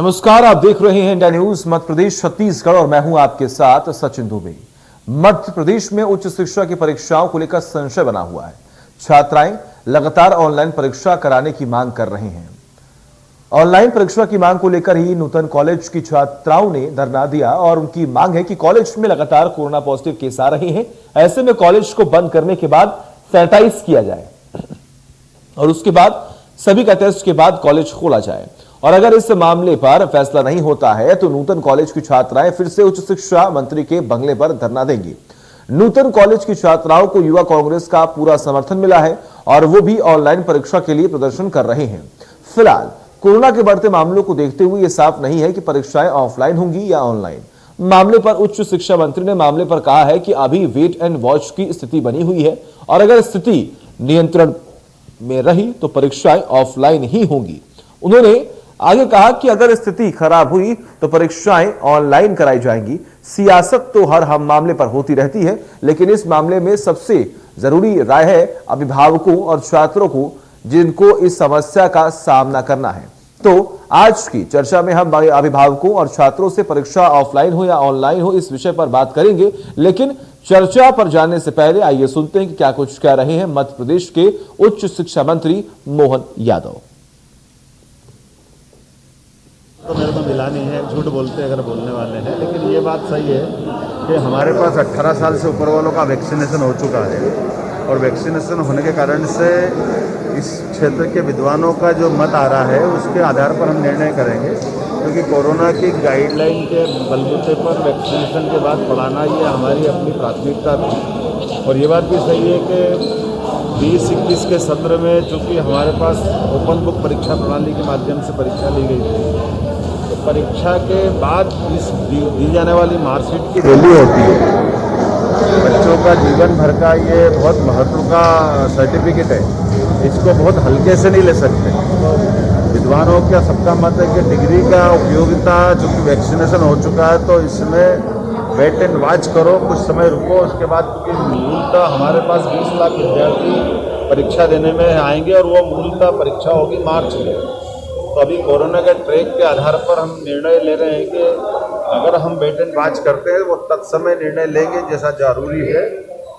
नमस्कार, आप देख रहे हैं इंडिया न्यूज मध्य प्रदेश छत्तीसगढ़ और मैं हूं आपके साथ सचिन दुबे। मध्य प्रदेश में उच्च शिक्षा की परीक्षाओं को लेकर संशय बना हुआ है। छात्राएं लगातार ऑनलाइन परीक्षा कराने की मांग कर रहे हैं। ऑनलाइन परीक्षा की मांग को लेकर ही नूतन कॉलेज की छात्राओं ने धरना दिया और उनकी मांग है कि कॉलेज में लगातार कोरोना पॉजिटिव केस आ रहे हैं। ऐसे में कॉलेज को बंद करने के बाद सैनिटाइज किया जाए और उसके बाद सभी का टेस्ट के बाद कॉलेज खोला जाए। और अगर इस मामले पर फैसला नहीं होता है तो नूतन कॉलेज की छात्राएं फिर से उच्च शिक्षा मंत्री के बंगले पर धरना देंगी। नूतन कॉलेज की छात्राओं को युवा कांग्रेस का पूरा समर्थन मिला है और वो भी ऑनलाइन परीक्षा के लिए प्रदर्शन कर रहे हैं। फिलहाल कोरोना के बढ़ते मामलों को देखते हुए यह साफ नहीं है कि परीक्षाएं ऑफलाइन होंगी या ऑनलाइन। मामले पर उच्च शिक्षा मंत्री ने मामले पर कहा है कि अभी वेट एंड वॉच की स्थिति बनी हुई है और अगर स्थिति नियंत्रण में रही तो परीक्षाएं ऑफलाइन ही होंगी। उन्होंने आगे कहा कि अगर स्थिति खराब हुई तो परीक्षाएं ऑनलाइन कराई जाएंगी। सियासत तो हर हम मामले पर होती रहती है, लेकिन इस मामले में सबसे जरूरी राय है अभिभावकों और छात्रों को, जिनको इस समस्या का सामना करना है। तो आज की चर्चा में हम अभिभावकों और छात्रों से परीक्षा ऑफलाइन हो या ऑनलाइन हो इस विषय पर बात करेंगे, लेकिन चर्चा पर जाने से पहले आइए सुनते हैं कि क्या कुछ कह रहे हैं मध्य प्रदेश के उच्च शिक्षा मंत्री मोहन यादव। तो मेरे को मिला नहीं है, झूठ बोलते अगर बोलने वाले हैं, लेकिन ये बात सही है कि हमारे पास 18 साल से ऊपर वालों का वैक्सीनेशन हो चुका है और वैक्सीनेशन होने के कारण से इस क्षेत्र के विद्वानों का जो मत आ रहा है उसके आधार पर हम निर्णय करेंगे, क्योंकि कोरोना की गाइडलाइन के बलबूते पर वैक्सीनेशन के बाद पढ़ाना ये हमारी अपनी प्राथमिकता थी। और ये बात भी सही है कि 20-21 के सत्र में चूँकि हमारे पास ओपन बुक परीक्षा प्रणाली के माध्यम से परीक्षा ली गई थी, तो परीक्षा के बाद इस दी जाने वाली मार्कशीट की वैल्यू होती है। बच्चों का जीवन भर का ये बहुत महत्व का सर्टिफिकेट है, इसको बहुत हल्के से नहीं ले सकते। विद्वानों का सबका मत है कि डिग्री का उपयोगिता, चूँकि वैक्सीनेशन हो चुका है तो इसमें वेट एंड वॉच करो, कुछ समय रुको, उसके बाद क्योंकि मूलतः हमारे पास 20 लाख विद्यार्थी परीक्षा देने में आएंगे और वो मूलतः परीक्षा होगी मार्च में। तो अभी कोरोना के ट्रैक के आधार पर हम निर्णय ले रहे हैं कि अगर हम वेट एंड वॉच करते हैं वो तत्समय निर्णय लेंगे जैसा जरूरी है,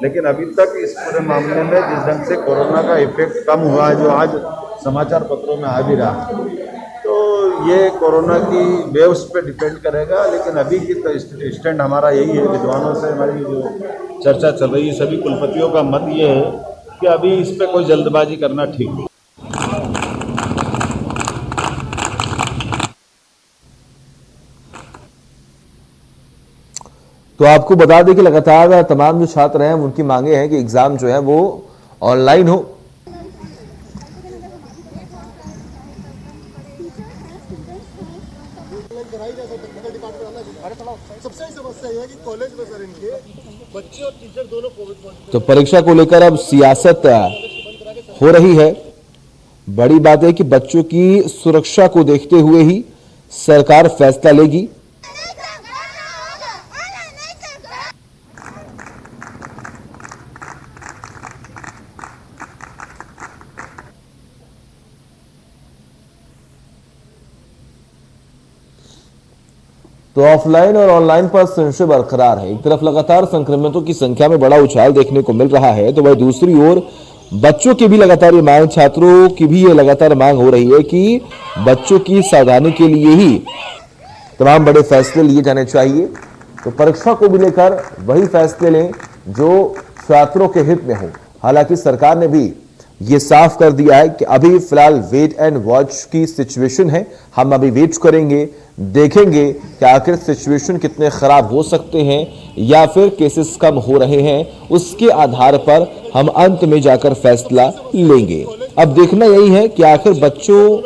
लेकिन अभी तक इस पूरे मामले में जिस ढंग से कोरोना का इफेक्ट कम हुआ है, जो आज समाचार पत्रों में आ भी रहा है, तो ये कोरोना की वेव्स पे डिपेंड करेगा। लेकिन अभी की तो स्टैंड हमारा यही है, विद्वानों से हमारी जो चर्चा चल रही है, सभी कुलपतियों का मत ये है कि अभी इस पे कोई जल्दबाजी करना ठीक नहीं। तो आपको बता दें कि लगातार तमाम जो छात्र हैं उनकी मांगे हैं कि एग्जाम जो है वो ऑनलाइन हो। सबसे समस्या यह है कि कॉलेज में सर इनके बच्चे और टीचर दोनों कोविड पॉजिटिव। तो परीक्षा को लेकर अब सियासत हो रही है। बड़ी बात है कि बच्चों की सुरक्षा को देखते हुए ही सरकार फैसला लेगी। तो ऑफलाइन और ऑनलाइन पर संशय बरकरार है। एक तरफ लगातार संक्रमितों की संख्या में बड़ा उछाल देखने को मिल रहा है, तो वही दूसरी ओर बच्चों की भी लगातार ये मांग, छात्रों की भी ये लगातार मांग हो रही है कि बच्चों की सावधानी के लिए ही तमाम बड़े फैसले लिए जाने चाहिए। तो परीक्षा को भी लेकर वही फैसले लें जो छात्रों के हित में हो। हालांकि सरकार ने भी ये साफ कर दिया है कि अभी फिलहाल वेट एंड वॉच की सिचुएशन है। हम अभी वेट करेंगे, देखेंगे कि आखिर सिचुएशन कितने खराब हो सकते हैं या फिर केसेस कम हो रहे हैं, उसके आधार पर हम अंत में जाकर फैसला लेंगे। अब देखना यही है कि आखिर बच्चों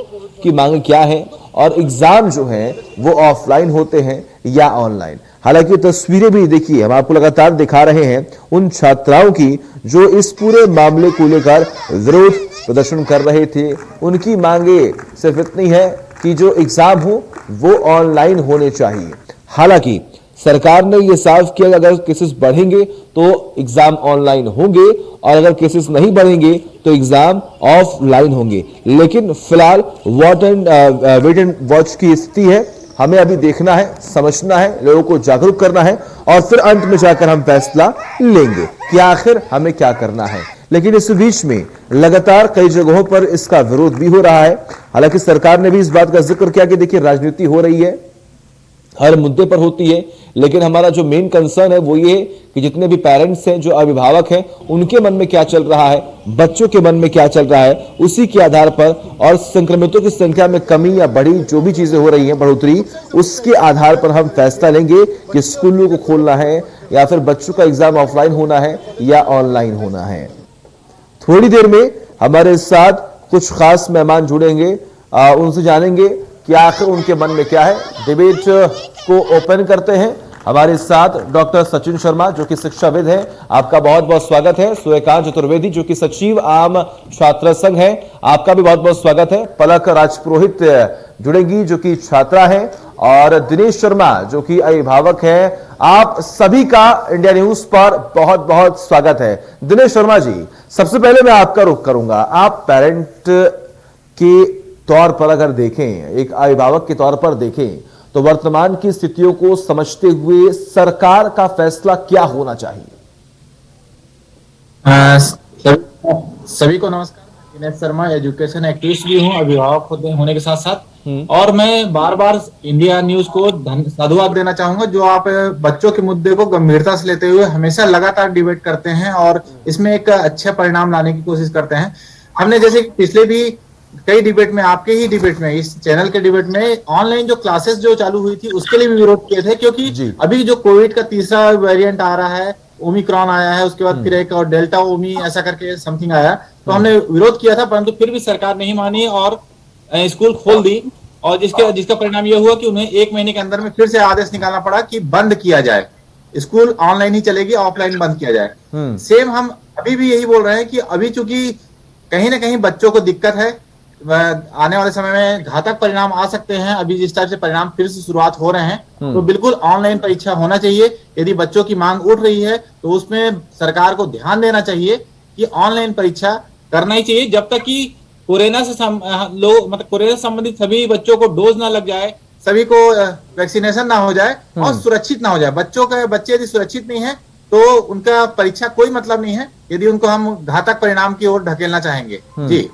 की मांग क्या है और एग्जाम जो है वो ऑफलाइन होते हैं या ऑनलाइन। हालांकि तस्वीरें भी देखिए, हम आपको लगातार दिखा रहे हैं उन छात्राओं की जो इस पूरे मामले को लेकर विरोध प्रदर्शन कर रहे थे। उनकी मांगे सिर्फ इतनी है कि जो एग्जाम हो वो ऑनलाइन होने चाहिए। हालांकि सरकार ने यह साफ किया कि अगर केसेस बढ़ेंगे तो एग्जाम ऑनलाइन होंगे और अगर केसेस नहीं बढ़ेंगे तो एग्जाम ऑफलाइन होंगे। लेकिन फिलहाल वेट एंड वॉच की स्थिति है। हमें अभी देखना है, समझना है, लोगों को जागरूक करना है और फिर अंत में जाकर हम फैसला लेंगे कि आखिर हमें क्या करना है। लेकिन इस बीच में लगातार कई जगहों पर इसका विरोध भी हो रहा है। हालांकि सरकार ने भी इस बात का जिक्र किया कि देखिए राजनीति हो रही है, हर मुद्दे पर होती है, लेकिन हमारा जो मेन कंसर्न है वो ये कि जितने भी पेरेंट्स हैं, जो अभिभावक हैं, उनके मन में क्या चल रहा है, बच्चों के मन में क्या चल रहा है, उसी के आधार पर और संक्रमितों की संख्या में कमी या बढ़ी जो भी चीजें हो रही हैं, बढ़ोतरी, उसके आधार पर हम फैसला लेंगे कि स्कूलों को खोलना है या फिर बच्चों का एग्जाम ऑफलाइन होना है या ऑनलाइन होना है। थोड़ी देर में हमारे साथ कुछ खास मेहमान जुड़ेंगे, उनसे जानेंगे कि आखिर उनके मन में क्या है। डिबेट को ओपन करते हैं। हमारे साथ डॉक्टर सचिन शर्मा जो कि शिक्षाविद हैं, आपका बहुत बहुत स्वागत है। सूर्यकांत चतुर्वेदी जो कि सचिव आम छात्र संघ है, आपका भी बहुत बहुत स्वागत है। पलक राजपुरोहित जुड़ेंगी जो कि छात्रा हैं और दिनेश शर्मा जो कि अभिभावक हैं। आप सभी का इंडिया न्यूज पर बहुत बहुत स्वागत है। दिनेश शर्मा जी, सबसे पहले मैं आपका रुख करूंगा। आप पेरेंट के तौर पर अगर देखें, एक अभिभावक के तौर पर देखें, तो वर्तमान की स्थितियों को समझते हुए सरकार का फैसला क्या होना चाहिए? सभी को नमस्कार। दिनेश शर्मा एजुकेशन एक्टिविस्ट भी हूँ, अभिभावक होने के साथ साथ, और मैं बार बार इंडिया न्यूज को साधुवाद देना चाहूंगा जो आप बच्चों के मुद्दे को गंभीरता से लेते हुए हमेशा लगातार डिबेट करते हैं और इसमें एक अच्छे परिणाम लाने की कोशिश करते हैं। हमने जैसे पिछले भी कई डिबेट में, आपके ही डिबेट में, इस चैनल के डिबेट में ऑनलाइन जो क्लासेस जो चालू हुई थी उसके लिए भी विरोध किए थे, क्योंकि अभी जो कोविड का तीसरा वेरिएंट आ रहा है, ओमिक्रॉन आया है, उसके बाद फिर एक और डेल्टा ओमी ऐसा करके समथिंग आया, तो हमने विरोध किया था, परंतु फिर भी सरकार नहीं मानी और स्कूल खोल दी। और जिसका परिणाम यह हुआ कि उन्हें 1 महीने के अंदर में फिर से आदेश निकालना पड़ा कि बंद किया जाए, स्कूल ऑनलाइन ही चलेगी, ऑफलाइन बंद किया जाए। सेम हम अभी भी यही बोल रहे हैं कि अभी चूंकि कहीं ना कहीं बच्चों को दिक्कत है, आने वाले समय में घातक परिणाम आ सकते हैं। अभी जिस टाइप से परिणाम फिर से शुरुआत हो रहे हैं, तो बिल्कुल ऑनलाइन परीक्षा होना चाहिए। यदि बच्चों की मांग उठ रही है तो उसमें सरकार को ध्यान देना चाहिए कि ऑनलाइन परीक्षा करना ही चाहिए जब तक कि कोरोना से कोरोना संबंधित सभी बच्चों को डोज ना लग जाए, सभी को वैक्सीनेशन ना हो जाए और सुरक्षित ना हो जाए। बच्चे यदि सुरक्षित नहीं है तो उनका परीक्षा कोई मतलब नहीं है, यदि उनको हम घातक परिणाम की ओर ढकेलना चाहेंगे। जी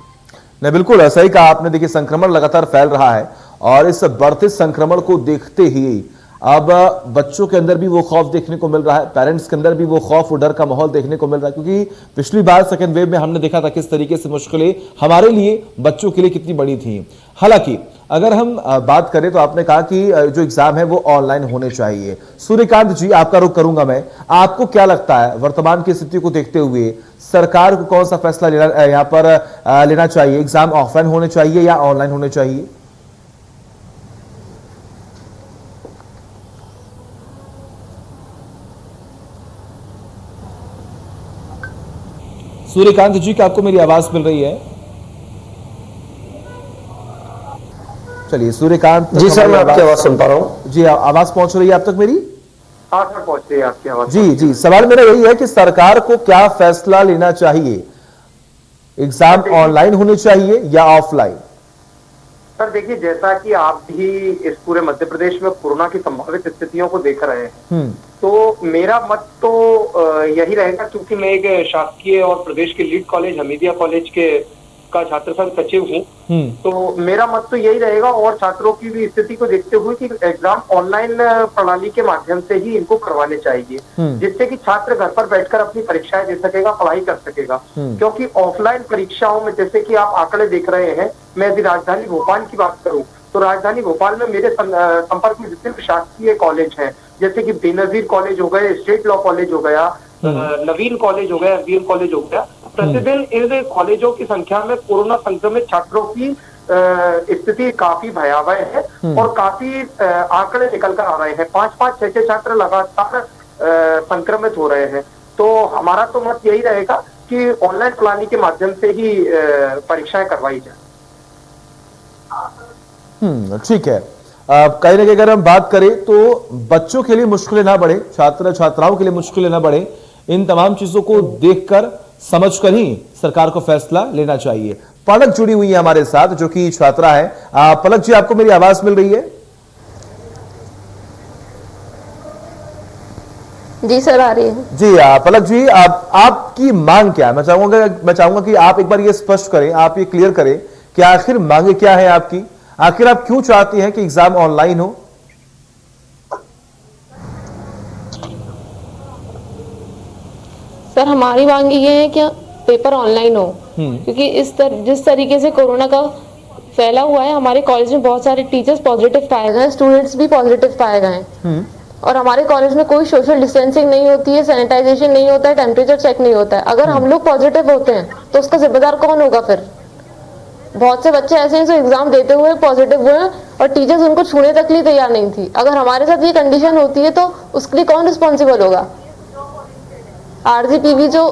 नहीं, बिल्कुल ऐसा ही कहा आपने। देखिए संक्रमण लगातार फैल रहा है और इस बढ़ते संक्रमण को देखते ही अब बच्चों के अंदर भी वो खौफ देखने को मिल रहा है, पेरेंट्स के अंदर भी वो खौफ और डर का माहौल देखने को मिल रहा है, क्योंकि पिछली बार सेकेंड वेव में हमने देखा था किस तरीके से मुश्किलें हमारे लिए, बच्चों के लिए कितनी बड़ी थी। हालांकि अगर हम बात करें तो आपने कहा कि जो एग्जाम है वो ऑनलाइन होने चाहिए। सूर्यकांत जी, आपका रुख करूंगा मैं। आपको क्या लगता है वर्तमान की स्थिति को देखते हुए सरकार को कौन सा फैसला यहाँ पर लेना चाहिए? एग्जाम ऑफलाइन होने चाहिए या ऑनलाइन होने चाहिए? सूर्यकांत जी, क्या आपको मेरी आवाज मिल रही है? चलिए सूर्यकांत जी सर, मैं आपकी आवाज सुन पा रहा हूँ। जी, आवाज पहुंच रही है आप तक मेरी? हाँ सर, पहुंच रही है आपकी आवाज। जी, सवाल मेरा यही है कि सरकार को क्या फैसला लेना चाहिए, एग्जाम ऑनलाइन होने चाहिए या ऑफलाइन? सर देखिए, जैसा कि आप भी इस पूरे मध्य प्रदेश में कोरोना की संभावित स्थितियों को देख रहे हैं, तो मेरा मत तो यही रहेगा, क्योंकि मैं एक शासकीय और प्रदेश के लीड कॉलेज हमीदिया कॉलेज का छात्र संघ सचिव हूँ, तो मेरा मत तो यही रहेगा और छात्रों की भी स्थिति को देखते हुए कि एग्जाम ऑनलाइन प्रणाली के माध्यम से ही इनको करवाने चाहिए, जिससे कि छात्र घर पर बैठकर अपनी परीक्षाएं दे सकेगा, पढ़ाई कर सकेगा। क्योंकि ऑफलाइन परीक्षाओं में जैसे कि आप आंकड़े देख रहे हैं, मैं यदि राजधानी भोपाल की बात करूं तो राजधानी भोपाल में मेरे संपर्क में जितने शासकीय कॉलेज हैं, जैसे कि बेनजीर कॉलेज हो गए, स्टेट लॉ कॉलेज हो गया, नवीन कॉलेज हो गया, बीएम कॉलेज हो गया, प्रतिदिन इन कॉलेजों की संख्या में कोरोना संक्रमित छात्रों की स्थिति काफी भयावह है और काफी आंकड़े निकल कर आ रहे हैं। 5-5, 6-6 छात्र लगातार संक्रमित हो रहे हैं। तो हमारा तो मत यही रहेगा कि ऑनलाइन प्रणाली के माध्यम से ही परीक्षाएं करवाई जाए। ठीक है। कहीं ना कहीं अगर हम बात करें तो बच्चों के लिए मुश्किलें ना बढ़े, छात्र छात्राओं के लिए मुश्किलें ना बढ़े, इन तमाम चीजों को देखकर समझकर ही सरकार को फैसला लेना चाहिए। पलक जुड़ी हुई है हमारे साथ, जो कि छात्रा है। पलक जी, आपको मेरी आवाज मिल रही है? जी सर, आ रही है जी। पलक जी, आपकी मांग क्या है? मैं चाहूंगा कि आप एक बार ये स्पष्ट करें, आप ये क्लियर करें कि आखिर मांग क्या है आपकी, आखिर आप क्यों चाहती हैं कि एग्जाम ऑनलाइन हो? सर, हमारी मांग ये है कि पेपर ऑनलाइन हो, क्योंकि जिस तरीके से कोरोना का फैला हुआ है, हमारे कॉलेज में बहुत सारे टीचर्स पॉजिटिव पाए गए हैं, स्टूडेंट्स भी पॉजिटिव पाए गए हैं, और हमारे कॉलेज में कोई सोशल डिस्टेंसिंग नहीं होती है, सैनिटाइजेशन नहीं होता है, टेम्परेचर चेक नहीं होता है। अगर हम लोग पॉजिटिव होते हैं तो उसका जिम्मेदार कौन होगा? फिर बहुत से बच्चे ऐसे हैं जो एग्जाम देते हुए पॉजिटिव हुए हैं और टीचर्स उनको छूने तक लिए तैयार नहीं थी। अगर हमारे साथ ये कंडीशन होती है तो उसके लिए कौन रिस्पॉन्सिबल होगा? RGPV जो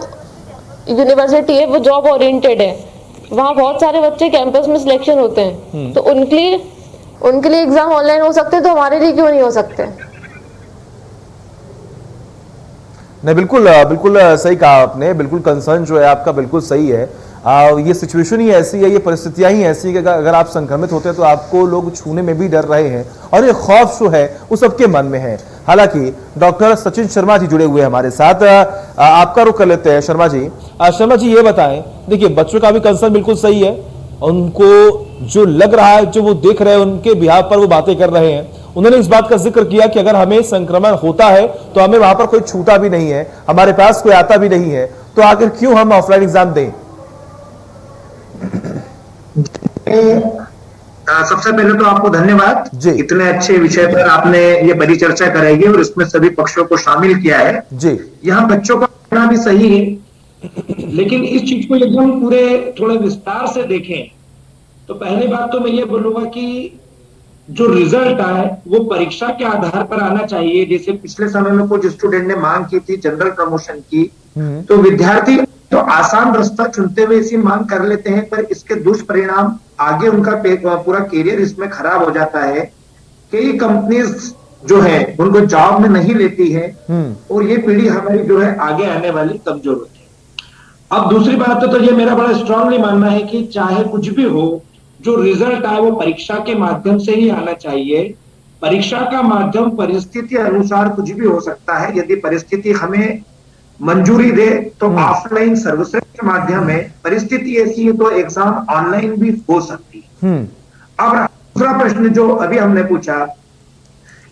यूनिवर्सिटी है वो जॉब ओरिएंटेड है, वहाँ बहुत सारे बच्चे कैंपस में सिलेक्शन होते हैं, तो उनके लिए एग्जाम ऑनलाइन हो सकते हैं, तो हमारे लिए क्यों नहीं हो सकते? नहीं, बिल्कुल बिल्कुल सही कहा आपने। बिल्कुल कंसर्न जो है आपका बिल्कुल सही है। ये सिचुएशन ही ऐसी है, ये परिस्थितियां ही ऐसी है कि अगर आप संक्रमित होते हैं तो आपको लोग छूने में भी डर रहे हैं, और ये खौफ जो है वो सबके मन में है। हालांकि डॉक्टर सचिन शर्मा जी जुड़े हुए हैं हमारे साथ, आपका रुख कर लेते हैं। शर्मा जी ये बताएं, देखिए बच्चों का भी कंसर्न बिल्कुल सही है, उनको जो लग रहा है, जो वो देख रहे हैं, उनके बिहाफ पर वो बातें कर रहे हैं। उन्होंने इस बात का जिक्र किया कि अगर हमें संक्रमण होता है तो हमें वहां पर कोई छूता भी नहीं है, हमारे पास कोई आता भी नहीं है, तो आखिर क्यों हम ऑफलाइन एग्जाम दें? सबसे पहले तो आपको धन्यवाद जी, इतने अच्छे विषय पर आपने ये बड़ी चर्चा कराई और इसमें सभी पक्षों को शामिल किया है जी। यहाँ बच्चों का कहना भी सही है, लेकिन इस चीज को यदि हम पूरे थोड़े विस्तार से देखें तो पहली बात तो मैं ये बोलूंगा कि जो रिजल्ट आए वो परीक्षा के आधार पर आना चाहिए। जैसे पिछले समय में कुछ स्टूडेंट ने मांग की थी जनरल प्रमोशन की, तो विद्यार्थी तो आसान रास्ता चुनते हुए इसी मांग कर लेते हैं, पर इसके दुष्परिणाम आगे उनका पूरा करियर इसमें खराब हो जाता है। कई कंपनीज जो है उनको जॉब में नहीं लेती है, और ये पीढ़ी हमारी जो है आगे आने वाली कमजोर होती है। अब दूसरी बात तो ये मेरा बड़ा स्ट्रांगली मानना है कि चाहे कुछ भी हो, जो रिजल्ट आए वो परीक्षा के माध्यम से ही आना चाहिए। परीक्षा का माध्यम परिस्थिति अनुसार कुछ भी हो सकता है। यदि परिस्थिति हमें मंजूरी दे तो ऑफलाइन सर्वश्रेष्ठ माध्यम है, परिस्थिति ऐसी है तो एग्जाम ऑनलाइन भी हो सकती है। अब दूसरा प्रश्न जो अभी हमने पूछा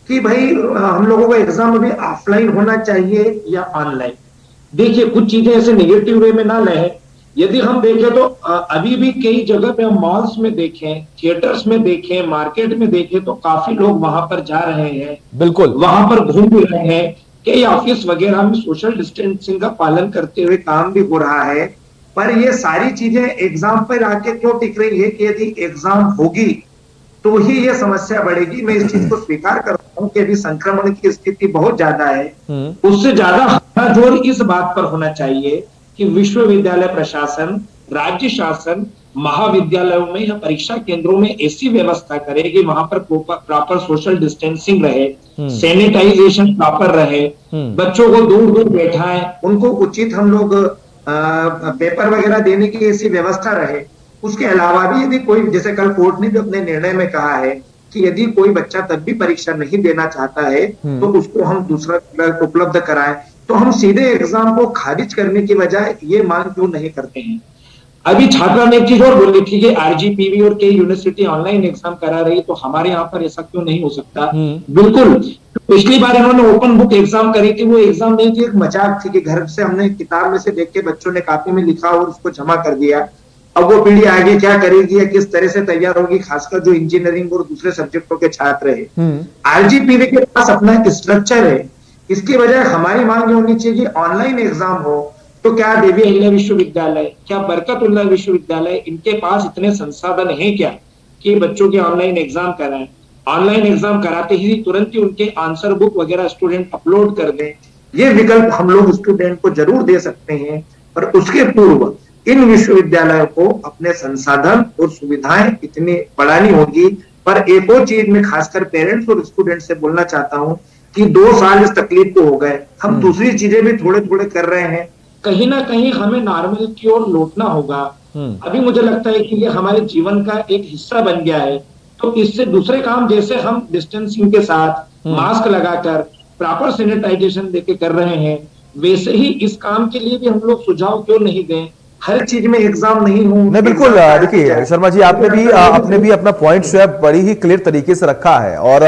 कि भाई हम लोगों को एग्जाम अभी ऑफलाइन होना चाहिए या ऑनलाइन, देखिए कुछ चीजें ऐसे नेगेटिव वे में ना लें। यदि हम देखें तो अभी भी कई जगह पे हम मॉल्स में देखें, थिएटर्स में देखें, मार्केट में देखें तो काफी लोग वहां पर जा रहे हैं, बिल्कुल वहां पर घूम भी रहे हैं। कई ऑफिस वगैरह में सोशल डिस्टेंसिंग का पालन करते हुए काम भी हो रहा है। पर ये सारी चीजें एग्जाम पर आके क्यों टिक रही है कि यदि एग्जाम होगी तो ही ये समस्या बढ़ेगी। मैं इस चीज को स्वीकार करता हूँ कि अभी संक्रमण की स्थिति बहुत ज्यादा है, उससे ज्यादा हमारा जोर इस बात पर होना चाहिए कि विश्वविद्यालय प्रशासन, राज्य शासन महाविद्यालयों में या परीक्षा केंद्रों में ऐसी व्यवस्था करे कि वहां पर प्रॉपर सोशल डिस्टेंसिंग रहे, सैनिटाइजेशन प्रॉपर रहे, बच्चों को दूर दूर बैठाएं, उनको उचित हम लोग पेपर वगैरह देने की ऐसी व्यवस्था रहे। उसके अलावा भी यदि कोई, जैसे कल कोर्ट ने भी अपने निर्णय में कहा है कि यदि कोई बच्चा तब भी परीक्षा नहीं देना चाहता है तो उसको हम दूसरा उपलब्ध कराएं, तो हम सीधे एग्जाम को खारिज करने की बजाय ये मांग क्यों नहीं करते हैं। अभी छात्रा ने एक चीज और बोली थी कि RGPV और कई यूनिवर्सिटी ऑनलाइन एग्जाम करा रही, तो हमारे यहाँ पर ऐसा क्यों नहीं हो सकता? बिल्कुल, पिछली बार इन्होंने ओपन बुक एग्जाम करी थी, वो एग्जाम नहीं थी, एक मजाक थी कि घर से हमने किताब में से देख के बच्चों ने कॉपी में लिखा और उसको जमा कर दिया। अब वो पीढ़ी आगे क्या करेगी या किस तरह से तैयार होगी, खासकर जो इंजीनियरिंग और दूसरे सब्जेक्टों के छात्र है। RGPV के पास अपना स्ट्रक्चर है, इसकी बजाय हमारी मांग ये होनी चाहिए कि ऑनलाइन एग्जाम हो। तो क्या देवी अहिल्या विश्वविद्यालय, क्या बरकतुल्लाह विश्वविद्यालय, इनके पास इतने संसाधन हैं क्या कि बच्चों के ऑनलाइन एग्जाम कराएं? ऑनलाइन एग्जाम कराते ही तुरंत ही उनके आंसर बुक वगैरह स्टूडेंट अपलोड कर दें। ये विकल्प हम लोग स्टूडेंट को जरूर दे सकते हैं, पर उसके पूर्व इन विश्वविद्यालयों को अपने संसाधन और सुविधाएं इतनी बढ़ानी होगी पर एक और चीज में खासकर पेरेंट्स और स्टूडेंट्स से बोलना चाहता हूं कि 2 साल इस तकलीफ को हो गए, हम दूसरी चीजें भी थोड़े थोड़े कर रहे हैं, कहीं ना कहीं हमें नॉर्मल की ओर लौटना होगा। अभी मुझे लगता है कि ये हमारे जीवन का एक हिस्सा बन गया है, तो इससे दूसरे काम जैसे हम डिस्टेंसिंग के साथ मास्क लगाकर प्रॉपर सैनिटाइजेशन देके कर रहे हैं, वैसे ही इस काम के लिए भी हम लोग सुझाव क्यों नहीं दें। हर चीज में एग्जाम नहीं हो। नहीं, बिल्कुल। देखिए शर्मा जी, आपने भी अपना पॉइंट जो है बड़ी ही क्लियर तरीके से रखा है, और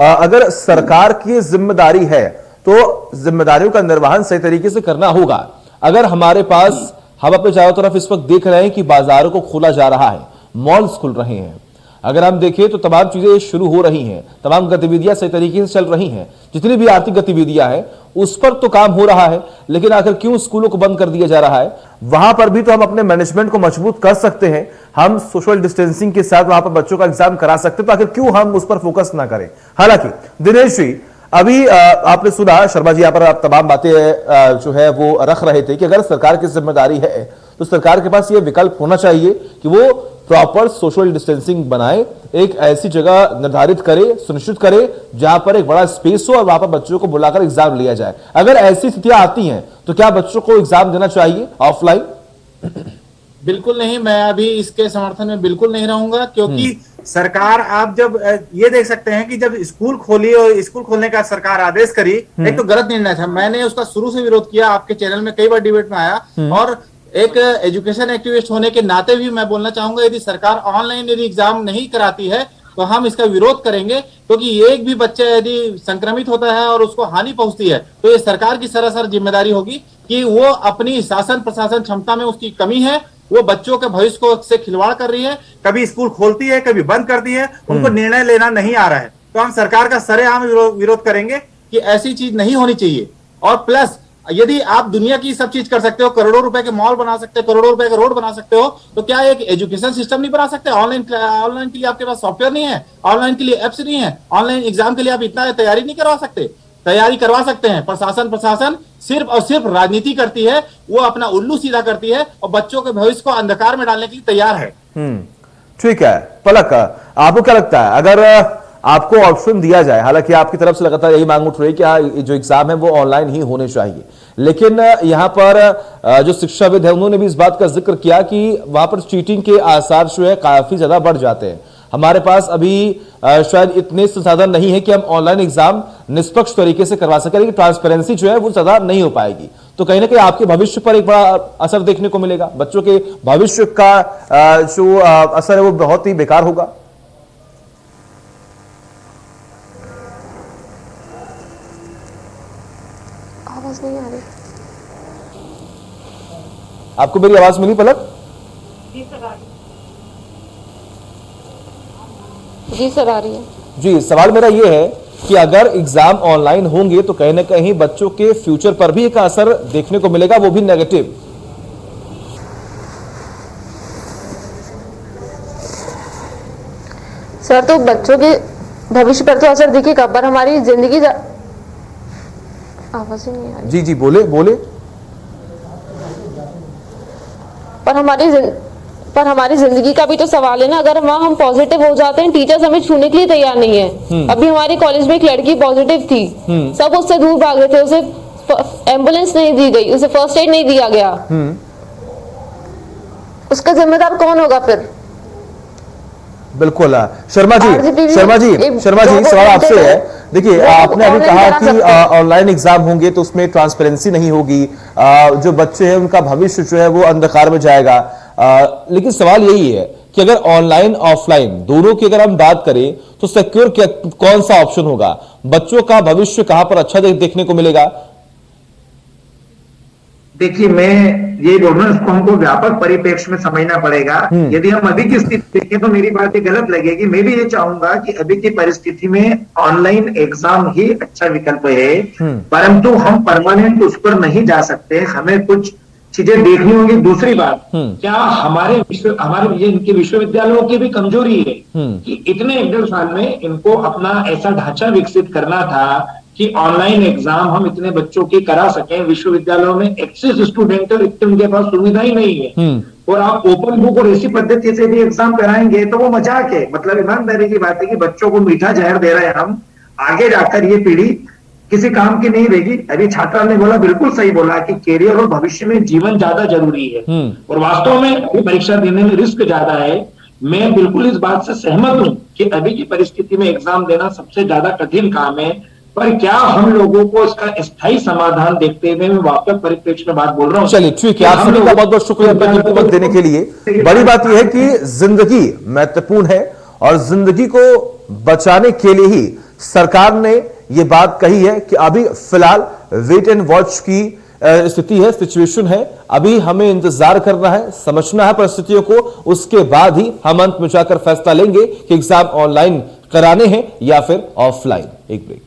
अगर सरकार की जिम्मेदारी है तो जिम्मेदारियों का निर्वहन सही तरीके से करना होगा। अगर हमारे पास, हम अपने चारों तरफ इस वक्त देख रहे हैं कि बाजारों को खोला जा रहा है, मॉल्स खुल रहे हैं, अगर हम देखें तो तमाम चीजें शुरू हो रही हैं, तमाम गतिविधियां सही तरीके से चल रही हैं, जितनी भी आर्थिक गतिविधियां हैं उस पर तो काम हो रहा है, लेकिन आखिर क्यों स्कूलों को बंद कर दिया जा रहा है? वहां पर भी तो हम अपने मैनेजमेंट को मजबूत कर सकते हैं, हम सोशल डिस्टेंसिंग के साथ वहां पर बच्चों का एग्जाम करा सकते हैं, तो आखिर क्यों हम उस पर फोकस ना करें? हालांकि दिनेश जी, अभी आपने सुना शर्मा जी यहाँ पर आप तमाम बातें जो है वो रख रहे थे कि अगर सरकार की जिम्मेदारी है तो सरकार के पास ये विकल्प होना चाहिए कि वो प्रॉपर सोशल डिस्टेंसिंग बनाए, एक ऐसी जगह निर्धारित करे, सुनिश्चित करे जहां पर एक बड़ा स्पेस हो और वहां पर बच्चों को बुलाकर एग्जाम लिया जाए। अगर ऐसी स्थितियां आती हैं तो क्या बच्चों को एग्जाम देना चाहिए ऑफलाइन? बिल्कुल नहीं, मैं अभी इसके समर्थन में बिल्कुल नहीं रहूंगा, क्योंकि सरकार, आप जब ये देख सकते हैं कि जब स्कूल खोली और स्कूल खोलने का सरकार आदेश करी, एक तो गलत निर्णय था, मैंने उसका शुरू से विरोध किया, आपके चैनल में कई बार डिबेट में आया, और एक एजुकेशन एक्टिविस्ट होने के नाते भी मैं बोलना चाहूंगा, यदि सरकार ऑनलाइन यदि एग्जाम नहीं कराती है तो हम इसका विरोध करेंगे, क्योंकि एक भी बच्चा यदि संक्रमित होता है और उसको हानि पहुंचती है तो ये सरकार की सरासर जिम्मेदारी होगी कि वो अपनी शासन प्रशासन क्षमता में उसकी कमी है, वो बच्चों के भविष्य को से खिलवाड़ कर रही है, कभी स्कूल खोलती है कभी बंद करती है, उनको निर्णय लेना नहीं आ रहा है, तो हम सरकार का सरेआम विरोध करेंगे कि ऐसी चीज नहीं होनी चाहिए। और प्लस यदि आप दुनिया की सब चीज कर सकते हो, करोड़ों रुपए के मॉल बना सकते हो, करोड़ों रुपए के रोड बना सकते हो, तो क्या एक एजुकेशन सिस्टम नहीं बना सकते? ऑनलाइन के लिए आपके पास सॉफ्टवेयर नहीं है, ऑनलाइन के लिए एप्स नहीं है, ऑनलाइन एग्जाम के लिए आप इतना तैयारी नहीं करवा सकते? तैयारी करवा सकते हैं। प्रशासन सिर्फ और सिर्फ राजनीति करती है, वो अपना उल्लू सीधा करती है और बच्चों के भविष्य को अंधकार में डालने के लिए तैयार है। ठीक है पलक, आपको क्या लगता है अगर आपको ऑप्शन दिया जाए, हालांकि आपकी तरफ से लगातार यही मांग उठ रही है कि हाँ जो एग्जाम है वो ऑनलाइन ही होने चाहिए, लेकिन यहाँ पर जो शिक्षाविद है उन्होंने भी इस बात का जिक्र किया कि वहां पर चीटिंग के आसार जो है काफी ज्यादा बढ़ जाते हैं। हमारे पास अभी शायद इतने संसाधन नहीं है कि हम ऑनलाइन एग्जाम निष्पक्ष तरीके से करवा सकें, लेकिन ट्रांसपेरेंसी जो है वो ज्यादा नहीं हो पाएगी, तो कहीं ना कहीं आपके भविष्य पर एक बड़ा असर देखने को मिलेगा, बच्चों के भविष्य का जो असर है वो बहुत ही बेकार होगा। आवाज नहीं आ रही, आपको मेरी आवाज मिली पलक? जी सर आ रही है। जी, सवाल मेरा ये है कि अगर एग्जाम ऑनलाइन होंगे तो कहीं ना कहीं बच्चों के फ्यूचर पर भी एक असर देखने को मिलेगा, वो भी नेगेटिव। सर तो बच्चों के भविष्य पर तो असर दिखेगा, पर हमारी जिंदगी आवाज ही नहीं आ रही। जी जी बोले बोले। पर हमारी जिंदगी का भी तो सवाल है ना, अगर वहाँ हम पॉजिटिव हो जाते हैं, टीचर्स हमें छूने के लिए तैयार नहीं है। अभी हमारे कॉलेज में एक लड़की पॉजिटिव थी, सब उससे दूर भाग रहे थे, उसे एम्बुलेंस नहीं दी गई, उसे फर्स्ट एड नहीं दिया गया, उसका जिम्मेदार कौन होगा फिर? बिल्कुल। शर्मा जी सवाल आपसे है, देखिए आपने अभी कहा कि ऑनलाइन एग्जाम होंगे तो उसमें ट्रांसपेरेंसी नहीं होगी, जो बच्चे हैं उनका भविष्य जो है वो अंधकार में जाएगा, लेकिन सवाल यही है कि अगर ऑनलाइन ऑफलाइन दोनों की अगर हम बात करें तो सिक्योर कौन सा ऑप्शन होगा? बच्चों का भविष्य कहां पर अच्छा देखने को मिलेगा? देखिए मैं ये बोल रहा हूँ, इसको हमको व्यापक परिप्रेक्ष्य में समझना पड़ेगा। यदि हम अभी की स्थिति देखें तो मेरी बात ये गलत लगेगी। मैं भी ये चाहूंगा कि अभी की परिस्थिति में ऑनलाइन एग्जाम ही अच्छा विकल्प है, परंतु हम परमानेंट उस पर नहीं जा सकते, हमें कुछ चीजें देखनी होंगी। दूसरी बात, क्या हमारे इनके विश्वविद्यालयों की भी कमजोरी है कि इतने 1.5 साल में इनको अपना ऐसा ढांचा विकसित करना था कि ऑनलाइन एग्जाम हम इतने बच्चों की करा सकें। विश्वविद्यालयों में एक्सेस स्टूडेंट, उनके पास सुविधा ही नहीं है, और आप ओपन बुक और ऐसी पद्धति से भी एग्जाम कराएंगे तो वो मजाक है। मतलब ईमानदारी की बात है कि बच्चों को मीठा जहर दे रहे हैं हम, आगे जाकर ये पीढ़ी किसी काम की नहीं रहेगी। अभी छात्रा ने बोला, बिल्कुल सही बोला कि कैरियर और भविष्य में जीवन ज्यादा जरूरी है और वास्तव में अभी परीक्षा देने में रिस्क ज्यादा है। मैं बिल्कुल इस बात से सहमत हूं कि अभी की परिस्थिति में एग्जाम देना सबसे ज्यादा कठिन काम है, पर क्या हम लोगों को इसका स्थायी समाधान देखते हुए मैं वापस परिप्रेक्ष्य में बात बोल रहा हूं। चलिए ठीक है, आप सभी का बहुत बहुत शुक्रिया अपना कीमती वक्त देने के लिए। बड़ी बात यह है कि जिंदगी महत्वपूर्ण है और जिंदगी को बचाने के लिए ही सरकार ने यह बात कही है कि अभी फिलहाल वेट एंड वॉच की स्थिति है, सिचुएशन है। अभी हमें इंतजार करना है, समझना है परिस्थितियों को, उसके बाद ही हम अंत में जाकर फैसला लेंगे कि एग्जाम ऑनलाइन कराने हैं या फिर ऑफलाइन। एक ब्रेक।